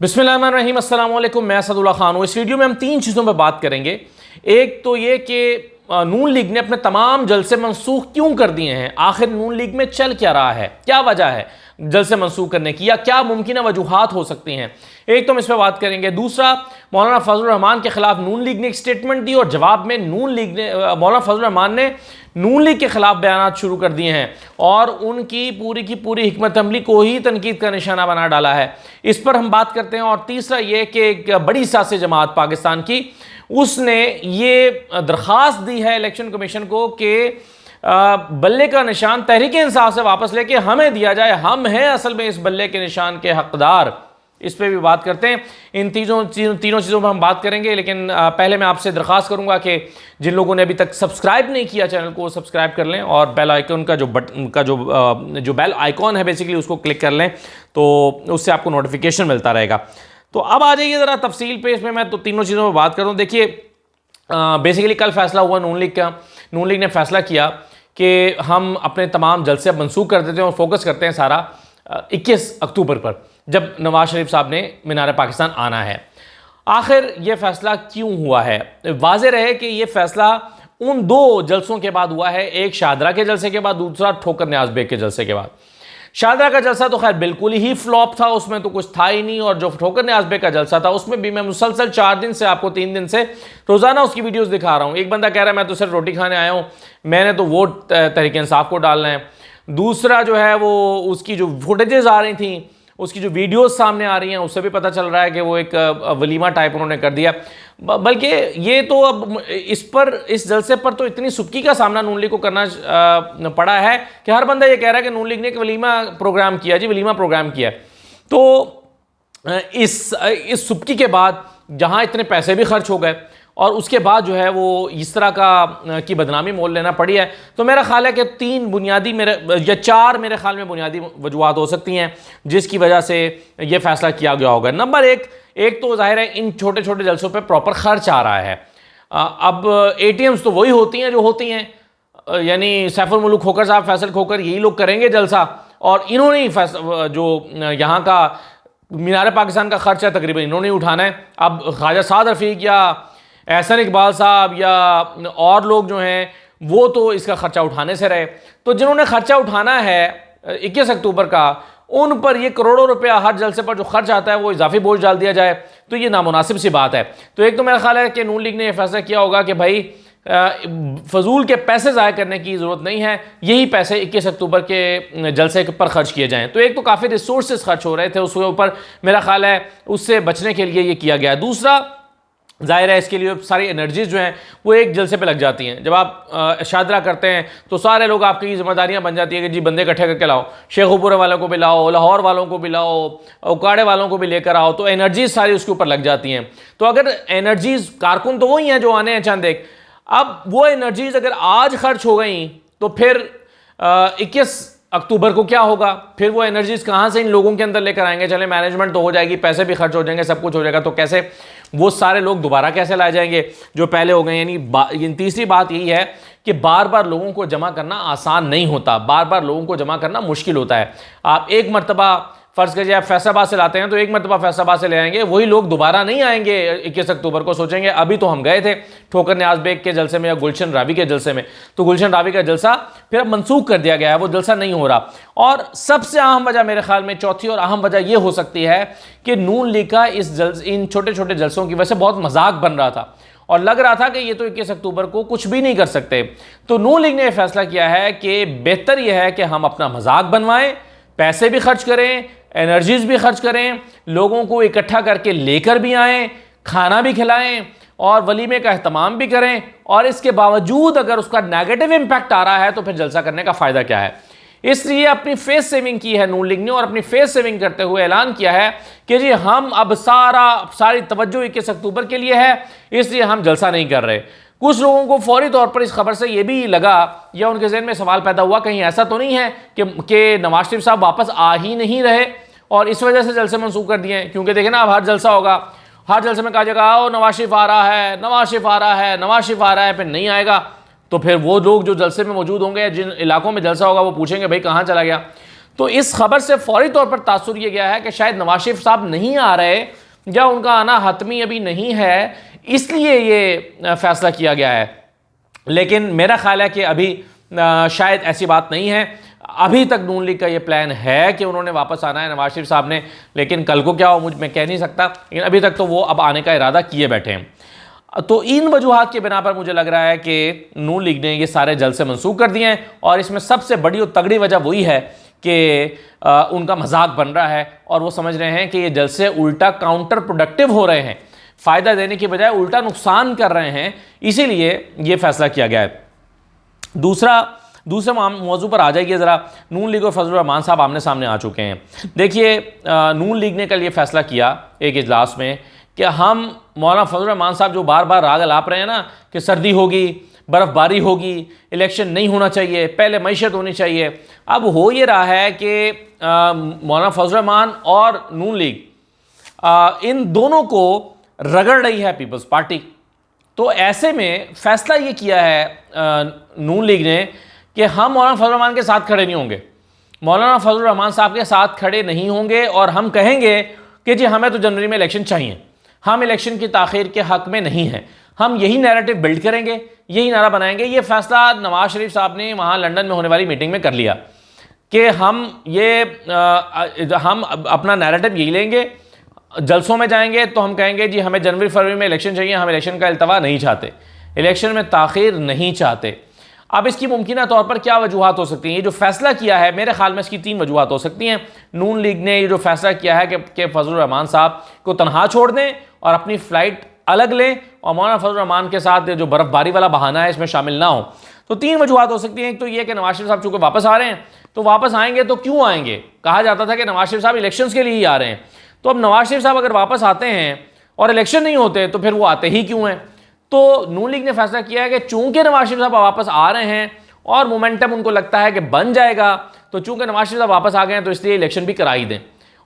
बिस्मिल्लाहिर्रहमानिर्रहीम, अस्सलाम वालेकुम। मैं असदुल्ला खान हूँ। इस वीडियो में हम तीन चीज़ों पर बात करेंगे। एक तो ये कि नून लीग ने अपने तमाम जलसे मनसूख क्यों कर दिए हैं, आखिर नून लीग में चल क्या रहा है, क्या वजह है जलसे मनसूख करने की, या क्या मुमकिन वजूहात हो सकती हैं। एक तो हम इस पर बात करेंगे। दूसरा, मौलाना फजल रहमान के खिलाफ नून लीग ने एक स्टेटमेंट दी और जवाब में मौलाना फजल रहमान ने नून लीग के खिलाफ बयान शुरू कर दिए हैं और उनकी पूरी की पूरी हिकमत अमली को ही तनकीद का निशाना बना डाला है। इस पर हम बात करते हैं। और तीसरा ये कि एक बड़ी सियासी जमात पाकिस्तान की, उसने ये दरख्वास्त दी है इलेक्शन कमीशन को कि बल्ले का निशान तहरीक इंसाफ से वापस लेके हमें दिया जाए, हम हैं असल में इस बल्ले के निशान के हकदार। इस पर भी बात करते हैं। इन तीनों चीज़ों पर हम बात करेंगे, लेकिन पहले मैं आपसे दरख्वास्त करूंगा कि जिन लोगों ने अभी तक सब्सक्राइब नहीं किया चैनल को, सब्सक्राइब कर लें और बेल आइकन का जो बेल आइकॉन है बेसिकली उसको क्लिक कर लें, तो उससे आपको नोटिफिकेशन मिलता रहेगा। तो अब आ जाइए ज़रा तफसील पे। इसमें मैं तो तीनों चीज़ों पर बात करूँ। देखिए, बेसिकली कल फैसला हुआ नून लीग का। नून लीग ने फैसला किया कि हम अपने तमाम जलसे अब मनसूख कर देते हैं और फोकस करते हैं सारा 21 अक्टूबर पर, जब नवाज शरीफ साहब ने मीनार पाकिस्तान आना है। आखिर ये फैसला क्यों हुआ है? वाज़ेह रहे कि ये फैसला उन दो जलसों के बाद हुआ है, एक शाहदरा के जलसे के बाद, दूसरा ठोकर न्याज बेग के जलसे के बाद। शाहदरा का जलसा तो खैर बिल्कुल ही फ्लॉप था, उसमें तो कुछ था ही नहीं। और जो ठोकर न्याज बेग का जलसा था उसमें भी मैं मुसलसल 4 दिन से, आपको 3 दिन से रोज़ाना उसकी वीडियोस दिखा रहा हूँ। एक बंदा कह रहा है मैं तो सिर्फ रोटी खाने आया हूँ, मैंने तो वोट तहरीक इंसाफ को डालना है। दूसरा जो है वो उसकी जो फुटेजेस आ रही थी, उसकी जो वीडियोस सामने आ रही हैं, उससे भी पता चल रहा है कि वो एक वलीमा टाइप उन्होंने कर दिया। बल्कि ये तो अब इस जलसे पर तो इतनी सुबकी का सामना नून लीग को करना पड़ा है कि हर बंदा ये कह रहा है कि नून लीग ने एक वलीमा प्रोग्राम किया। जी, वलीमा प्रोग्राम किया। तो इस सुबकी के बाद जहाँ इतने पैसे भी खर्च हो गए और उसके बाद जो है वो इस तरह की बदनामी मोल लेना पड़ी है, तो मेरा ख्याल है कि 3 बुनियादी या 4 मेरे ख्याल में बुनियादी वजूहात हो सकती हैं जिसकी वजह से ये फैसला किया गया होगा। नंबर एक तो जाहिर है इन छोटे छोटे जलसों पे प्रॉपर खर्च आ रहा है। अब ATMs तो वही होती हैं जो होती हैं, यानी सैफुल मुल्क खोकर साहब, फैसल खोकर, यही लोग करेंगे जलसा। और इन्होंने ही जो यहाँ का मीनार पाकिस्तान का खर्च है तकरीबन इन्होंने ही उठाना है। अब ख्वाजा साद रफ़ीक या एहसन इकबाल साहब या और लोग जो हैं वो तो इसका खर्चा उठाने से रहे। तो जिन्होंने खर्चा उठाना है 21 अक्टूबर का, उन पर ये करोड़ों रुपया हर जलसे पर जो खर्च आता है वो इजाफी बोझ डाल दिया जाए, तो ये नामुनासिब सी बात है। तो एक तो मेरा ख्याल है कि नून लीग ने यह फैसला किया होगा कि भाई फजूल के पैसे ज़ाया करने की ज़रूरत नहीं है, यही पैसे 21 अक्टूबर के जलसे पर खर्च किए जाएँ। तो एक तो काफ़ी रिसोर्सेज खर्च हो रहे थे उसके ऊपर, मेरा ख्याल है उससे बचने के लिए ये किया गया। दूसरा, जाहिर है इसके लिए सारी एनर्जीज जो हैं वो एक जलसे पे लग जाती हैं। जब आप शादरा करते हैं तो सारे लोग आपकी जिम्मेदारियां बन जाती है कि जी बंदे इकट्ठे करके लाओ, शेखुपुरा वालों को भी लाओ, लाहौर वालों को भी लाओ, उकाड़े वालों को भी लेकर आओ, तो एनर्जीज सारी उसके ऊपर लग जाती हैं। तो अगर एनर्जीज, कारकुन तो वही हैं जो आने हैं चंद एक, अब वो एनर्जीज अगर आज खर्च हो गई तो फिर 21 अक्टूबर को क्या होगा? फिर वो एनर्जीज कहाँ से इन लोगों के अंदर लेकर आएंगे? चले मैनेजमेंट तो हो जाएगी, पैसे भी खर्च हो जाएंगे, सब कुछ हो जाएगा, तो कैसे वो सारे लोग दोबारा कैसे लाए जाएंगे जो पहले हो गए? यानी तीसरी बात यही है कि बार बार लोगों को जमा करना आसान नहीं होता, बार बार लोगों को जमा करना मुश्किल होता है। आप एक मरतबा फ़र्ज़ करिए आप फैसलाबाद से लाते हैं तो एक मरतबा फैसलाबाद से ले आएंगे, वही लोग दोबारा नहीं आएंगे 21 अक्टूबर को। सोचेंगे अभी तो हम गए थे ठोकर न्याज बेग के जलसे में या गुलशन रावी के जलसे में, तो गुलशन रावी का जलसा फिर अब मनसूख कर दिया गया है, वो जलसा नहीं हो रहा। और सबसे अहम वजह मेरे ख्याल में, चौथी और अहम वजह यह हो सकती है कि नून लीग का इन छोटे छोटे जलसों की वजह से बहुत मजाक बन रहा था और लग रहा था कि ये तो 21 अक्टूबर को कुछ भी नहीं कर सकते। तो नून लीग ने यह फैसला किया है कि बेहतर यह है कि हम अपना मजाक बनवाएं, पैसे भी खर्च करें, एनर्जीज भी खर्च करें, लोगों को इकट्ठा करके लेकर भी आएँ, खाना भी खिलाएं और वलीमे का एहतमाम भी करें। और इसके बावजूद अगर उसका नेगेटिव इंपैक्ट आ रहा है तो फिर जलसा करने का फ़ायदा क्या है? इसलिए अपनी फेस सेविंग की है नून लीग ने और अपनी फेस सेविंग करते हुए ऐलान किया है कि जी हम अब सारी तवज्जो 21 अक्टूबर के लिए है, इसलिए हम जलसा नहीं कर रहे। कुछ लोगों को फौरी तौर पर इस खबर से ये भी लगा या उनके जहन में सवाल पैदा हुआ, कहीं ऐसा तो नहीं है कि नवाज शरीफ साहब वापस आ ही नहीं रहे और इस वजह से जलसे मनसूख कर दिए हैं? क्योंकि देखें ना, अब हर जलसा होगा, हर जलसे में कहा जाएगा आओ नवाज शरीफ आ रहा है, नवाज शरीफ आ रहा है, नवाज शरीफ आ रहा है, फिर नहीं आएगा। तो फिर वो लोग जो जलसे में मौजूद होंगे, जिन इलाकों में जलसा होगा, वो पूछेंगे भाई कहाँ चला गया? तो इस खबर से फौरी तौर पर तासुर यह गया है कि शायद नवाज शरीफ साहब नहीं आ रहे या उनका आना हतमी अभी नहीं है, इसलिए ये फैसला किया गया है। लेकिन मेरा ख्याल है कि अभी शायद ऐसी बात नहीं है। अभी तक नून लीग का ये प्लान है कि उन्होंने वापस आना है नवाज शरीफ साहब ने, लेकिन कल को क्या हो मैं कह नहीं सकता, लेकिन अभी तक तो वो अब आने का इरादा किए बैठे हैं। तो इन वजूहात के बिना पर मुझे लग रहा है कि नून लीग ने ये सारे जलसे मनसूख कर दिए हैं, और इसमें सबसे बड़ी और तगड़ी वजह वही है कि उनका मजाक बन रहा है और वो समझ रहे हैं कि ये जलसे उल्टा काउंटर प्रोडक्टिव हो रहे हैं, फ़ायदा देने की बजाय उल्टा नुकसान कर रहे हैं, इसीलिए ये फैसला किया गया है। दूसरे मौजू पर आ जाइए ज़रा। नून लीग और फजलुर रहमान साहब आमने सामने आ चुके हैं। देखिए, नून लीग ने कल ये फैसला किया एक इजलास में कि हम मौलाना फजलुर रहमान साहब जो बार बार राग अलाप रहे हैं ना कि सर्दी होगी, बर्फ़बारी होगी, इलेक्शन नहीं होना चाहिए, पहले मईशत होनी चाहिए, अब हो ये रहा है कि मौलाना फजलुर रहमान और नून लीग इन दोनों को रगड़ रही है पीपल्स पार्टी। तो ऐसे में फैसला ये किया है नून लीग ने कि हम मौलाना फजलुर रहमान के साथ खड़े नहीं होंगे, मौलाना फजलुर रहमान साहब के साथ खड़े नहीं होंगे, और हम कहेंगे कि जी हमें तो जनवरी में इलेक्शन चाहिए, हम इलेक्शन की ताख़ीर के हक़ में नहीं हैं, हम यही नैरेटिव बिल्ड करेंगे, यही नारा बनाएंगे। ये फैसला नवाज शरीफ साहब ने वहाँ लंदन में होने वाली मीटिंग में कर लिया कि हम अपना नैरेटिव यही लेंगे, जलसों में जाएंगे तो हम कहेंगे जी हमें जनवरी फरवरी में इलेक्शन चाहिए, हम इलेक्शन का इल्तवा नहीं चाहते, इलेक्शन में ताख़ीर नहीं चाहते। अब इसकी मुमकिन तौर पर क्या वजूहात हो सकती हैं? ये जो फैसला किया है मेरे ख्याल में इसकी 3 वजूहात हो सकती हैं। नून लीग ने ये जो फैसला किया है कि फजलुर रहमान साहब को तनहा छोड़ दें और अपनी फ़्लाइट अलग लें और मौलाना फजलुर रहमान के साथ जो बर्फ़बारी वाला बहाना है इसमें शामिल ना हो। तो 3 वजूहात हो सकती हैं। एक तो ये कि नवाज शरीफ साहब चूँकि वापस आ रहे हैं, तो वापस आएंगे तो क्यों आएंगे? कहा जाता था कि नवाज शरीफ साहब इलेक्शन के लिए ही आ रहे हैं, तो अब नवाज शरीफ साहब अगर वापस आते हैं और इलेक्शन नहीं होते तो फिर वो आते ही क्यों हैं? तो नून लीग ने फैसला किया है कि चूंकि नवाज शरीफ साहब वापस आ रहे हैं और मोमेंटम उनको लगता है कि बन जाएगा, तो चूंकि नवाज शरीफ साहब वापस आ गए हैं तो इसलिए इलेक्शन भी करा ही दें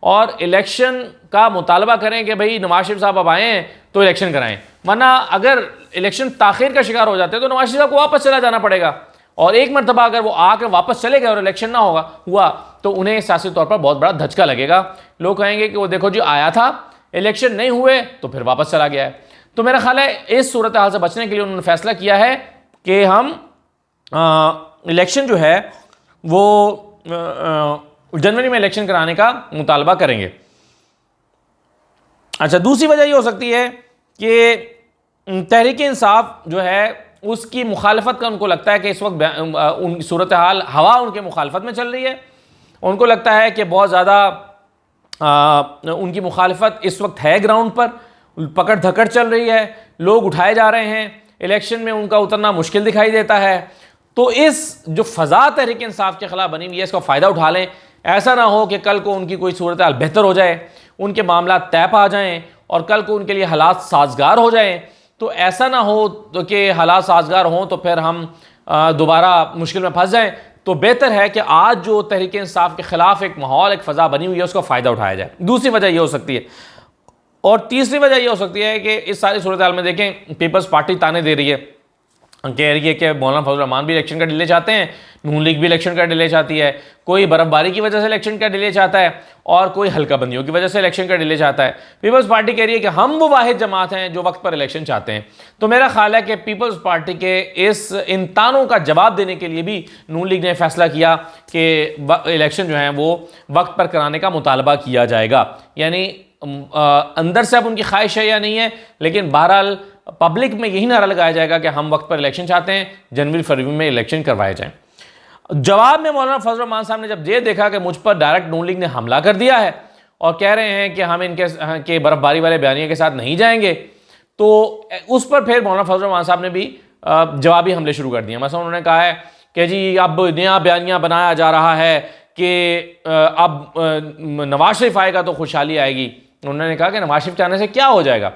और इलेक्शन का मुतालबा करें कि भाई नवाज शरीफ साहब अब आए हैं तो इलेक्शन कराएं, वरना अगर इलेक्शन ताख़ीर का शिकार हो जाते हैं तो नवाज शरीफ साहब को वापस चला जाना पड़ेगा। और एक मरतबा अगर वो आकर वापस चले गए और इलेक्शन ना हुआ तो उन्हें सियासी तौर पर बहुत बड़ा धचका लगेगा। लोग कहेंगे कि वो देखो जी आया था, इलेक्शन नहीं हुए तो फिर वापस चला गया है। तो मेरा ख्याल है इस सूरत हाल से बचने के लिए उन्होंने फैसला किया है कि हम इलेक्शन जो है वो जनवरी में इलेक्शन कराने का मुतालबा करेंगे। अच्छा, दूसरी वजह ये हो सकती है कि तहरीक इंसाफ जो है उसकी मुखालफत का उनको लगता है कि इस वक्त उन सूरत हाल हवा उनके मुखालफत में चल रही है। उनको लगता है कि बहुत ज़्यादा उनकी मुखालफत इस वक्त है, ग्राउंड पर पकड़ धकड़ चल रही है, लोग उठाए जा रहे हैं, इलेक्शन में उनका उतरना मुश्किल दिखाई देता है। तो इस जो फ़ज़ा तहरीक इंसाफ के ख़िलाफ़ बनी हुई है इसका फ़ायदा उठा लें। ऐसा ना हो कि कल को उनकी कोई सूरत हाल बेहतर हो जाए, उनके मामला तय पा जाएँ और कल को उनके लिए हालात साजगार हो जाएँ। तो ऐसा ना हो तो कि हालात साजगार हों तो फिर हम दोबारा मुश्किल में फंस जाएँ। तो बेहतर है कि आज जो तहरीक इंसाफ के ख़िलाफ़ एक माहौल, एक फ़ज़ा बनी हुई है उसका फ़ायदा उठाया जाए। दूसरी वजह यह हो सकती है। और तीसरी वजह यह हो सकती है कि इस सारी सूरत हाल में देखें पीपल्स पार्टी ताने दे रही है, कह रही है कि मौलाना फजलुर रहमान भी इलेक्शन का डिले चाहते हैं, नून लीग भी इलेक्शन का डिले चाहती है, कोई बर्फबारी की वजह से इलेक्शन का डिले चाहता है और कोई हल्का बंदियों की वजह से इलेक्शन का डिले चाहता है। पीपल्स पार्टी कह रही है कि हम वो वाहिद जमात हैं जो वक्त पर इलेक्शन चाहते हैं। तो मेरा ख्याल है कि पीपल्स पार्टी के इन तानों का जवाब देने के लिए भी नून लीग ने फैसला किया कि इलेक्शन जो है वो वक्त पर कराने का मुतालबा किया जाएगा। यानी अंदर से अब उनकी ख्वाहिश है या नहीं है, लेकिन बहरहाल पब्लिक में यही नारा लगाया जाएगा कि हम वक्त पर इलेक्शन चाहते हैं, जनवरी फरवरी में इलेक्शन करवाए जाएं। जवाब में मौलाना फजलुर रहमान साहब ने जब ये देखा कि मुझ पर डायरेक्ट नून लीग ने हमला कर दिया है और कह रहे हैं कि हम इनके बर्फबारी वाले बयानिया के साथ नहीं जाएंगे, तो उस पर फिर मौलाना फजलुर रहमान साहब ने भी जवाबी हमले शुरू कर दिए। मतलब उन्होंने कहा है कि जी अब नया बयानिया बनाया जा रहा है कि अब नवाज शरीफ आएगा तो खुशहाली आएगी। उन्होंने कहा कि नवाज शरीफ के आने से क्या हो जाएगा।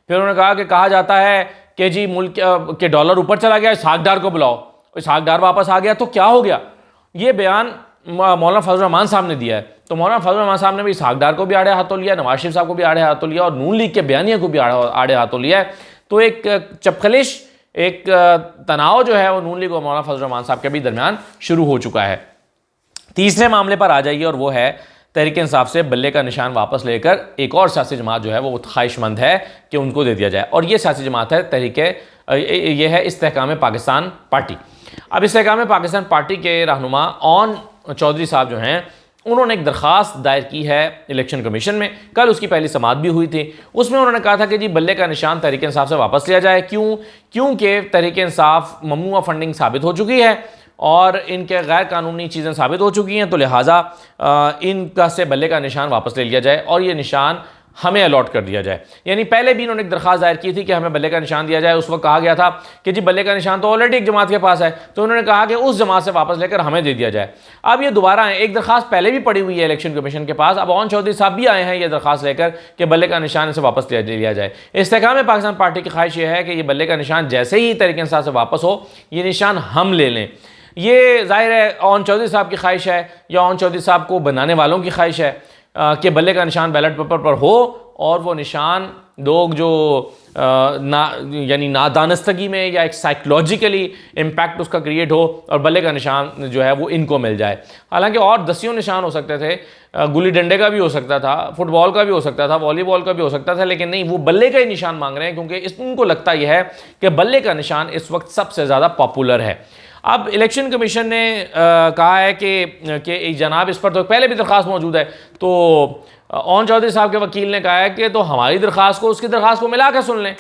फिर उन्होंने कहा कि कहा जाता है कि जी मुल्क के डॉलर ऊपर चला गया, इसहाक डार को बुलाओ, इसहाक डार वापस आ गया तो क्या हो गया। ये बयान मौलाना फजलुर रहमान साहब ने दिया है। तो मौलाना फजलुर रहमान साहब ने भी इसहाक डार को भी आड़े हाथों लिया, नवाज शरीफ साहब को भी आड़े हाथों लिया और नून लीग के बयानिया को भी आड़े हाथों लिया है। तो एक चपखलिश, एक तनाव जो है वो नून लीग और मौलाना फजलुर रहमान साहब के भी दरमियान शुरू हो चुका है। तीसरे मामले पर आ जाइए और वो है तहरीक इंसाफ से बल्ले का निशान वापस लेकर एक और सियासी जमात जो है वो ख्वाहिशमंद है कि उनको दे दिया जाए, और ये सियासी जमात है ये है इस्तेहकाम पाकिस्तान पार्टी। अब इस्तेहकाम पाकिस्तान पार्टी के रहनुमा ओन चौधरी साहब जो हैं उन्होंने एक दरख्वास्त दायर की है इलेक्शन कमीशन में। कल उसकी पहली समाअत भी हुई थी। उसमें उन्होंने कहा था कि जी बल्ले का निशान तहरीक इंसाफ से वापस लिया जाए। क्योंकि तहरीक इंसाफ ममनुआ फंडिंग साबित हो चुकी है और इनके गैर कानूनी चीज़ें साबित हो चुकी हैं, तो लिहाजा इनका से बल्ले का निशान वापस ले लिया जाए और ये निशान हमें अलॉट कर दिया जाए। यानी पहले भी इन्होंने एक दरख्वास्त दायर की थी कि हमें बल्ले का निशान दिया जाए। उस वक्त कहा गया था कि जी बल्ले का निशान तो ऑलरेडी एक जमात के पास है, तो उन्होंने कहा कि उस जमात से वापस लेकर हमें दे दिया जाए। अब ये दोबारा है, एक दरख्वास्त पहले भी पड़ी हुई है इलेक्शन कमीशन के पास, अब ओन चौधरी साहब भी आए हैं ये दरख्वास्त लेकर कि बल्ले का निशान इसे वापस ले लिया जाए। इस्तेहकाम पाकिस्तान पार्टी की ख्वाहिश ये है कि ये बल्ले का निशान जैसे ही तहरीक इंसाफ से वापस हो ये निशान हम ले लें। ये जाहिर है ओन चौधरी साहब की ख्वाहिश है या ओन चौधरी साहब को बनाने वालों की ख्वाहिश है कि बल्ले का निशान बैलेट पेपर पर हो और वो निशान लोग जो यानी नादानस्तगी में या एक साइकोलॉजिकली इम्पैक्ट उसका क्रिएट हो और बल्ले का निशान जो है वो इनको मिल जाए। हालांकि और दसियों निशान हो सकते थे, गुल्ली डंडे का भी हो सकता था, फुटबॉल का भी हो सकता था, वॉलीबॉल का भी हो सकता था, लेकिन नहीं, वो बल्ले का ही निशान मांग रहे हैं क्योंकि उनको लगता यह है कि बल्ले का निशान इस वक्त सबसे ज़्यादा पॉपुलर है। अब इलेक्शन कमीशन ने कहा है कि जनाब इस पर तो पहले भी दरख्वास्त मौजूद है, तो ओन चौधरी साहब के वकील ने कहा है कि तो हमारी दरख्वास्त को उसकी दरख्वास्त को मिला कर सुन लें।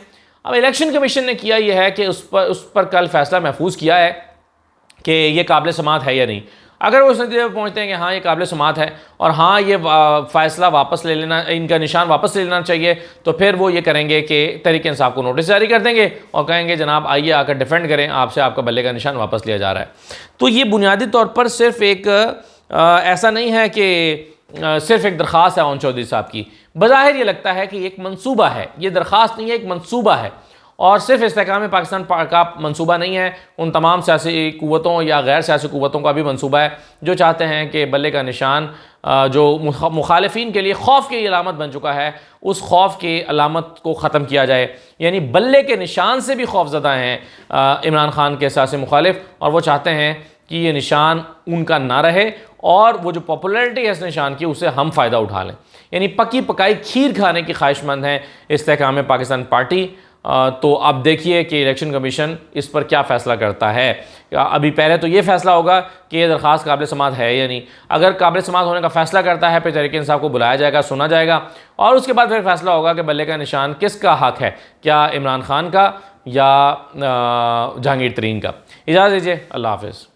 अब इलेक्शन कमीशन ने किया यह है कि उस पर कल फैसला महफूज किया है कि ये काबिल समाअत है या नहीं। अगर वो इस नतीजे पर पहुँचते हैं कि हाँ ये काबिल समाअत है और हाँ ये फ़ैसला वापस ले लेना, इनका निशान वापस ले लेना चाहिए, तो फिर वो ये करेंगे कि तहरीक इंसाफ को नोटिस जारी कर देंगे और कहेंगे जनाब आइए आकर डिफेंड करें, आपसे आपका बल्ले का निशान वापस लिया जा रहा है। तो ये बुनियादी तौर पर सिर्फ एक ऐसा नहीं है कि सिर्फ एक दरख्वास्त है ओन चौधरी साहब की। बज़ाहिर ये लगता है कि एक मंसूबा है, ये दरख्वास्त नहीं है, एक मंसूबा है और सिर्फ इस्तेहकाम पाकिस्तान का मंसूबा नहीं है, उन तमाम सियासी कुव्वतों या गैर सियासी कुव्वतों का भी मंसूबा है जो चाहते हैं कि बल्ले का निशान जो मुखालिफिन के लिए खौफ की अलामत बन चुका है, उस खौफ की अलामत को ख़त्म किया जाए। यानी बल्ले के निशान से भी खौफज़दा हैं इमरान खान के सियासी मुखालिफ और वो चाहते हैं कि ये निशान उनका ना रहे और वो जो पॉपुलैरिटी है इस निशान की उससे हम फ़ायदा उठा लें। यानी पकी पकाई खीर खाने की ख्वाहिशमंद हैं इस्तेहकाम पाकिस्तान पार्टी। तो अब देखिए कि इलेक्शन कमीशन इस पर क्या फ़ैसला करता है। अभी पहले तो ये फ़ैसला होगा कि ये दरख्वास्त काबिल समाअत है या नहीं। अगर काबिल समाअत होने का फ़ैसला करता है फिर तहरीक इंसाफ को बुलाया जाएगा, सुना जाएगा और उसके बाद फिर फैसला होगा कि बल्ले का निशान किसका हक़ है, क्या इमरान खान का या जहांगीर तरीन का। इजाज़त दीजिए, अल्लाह हाफ़िज़।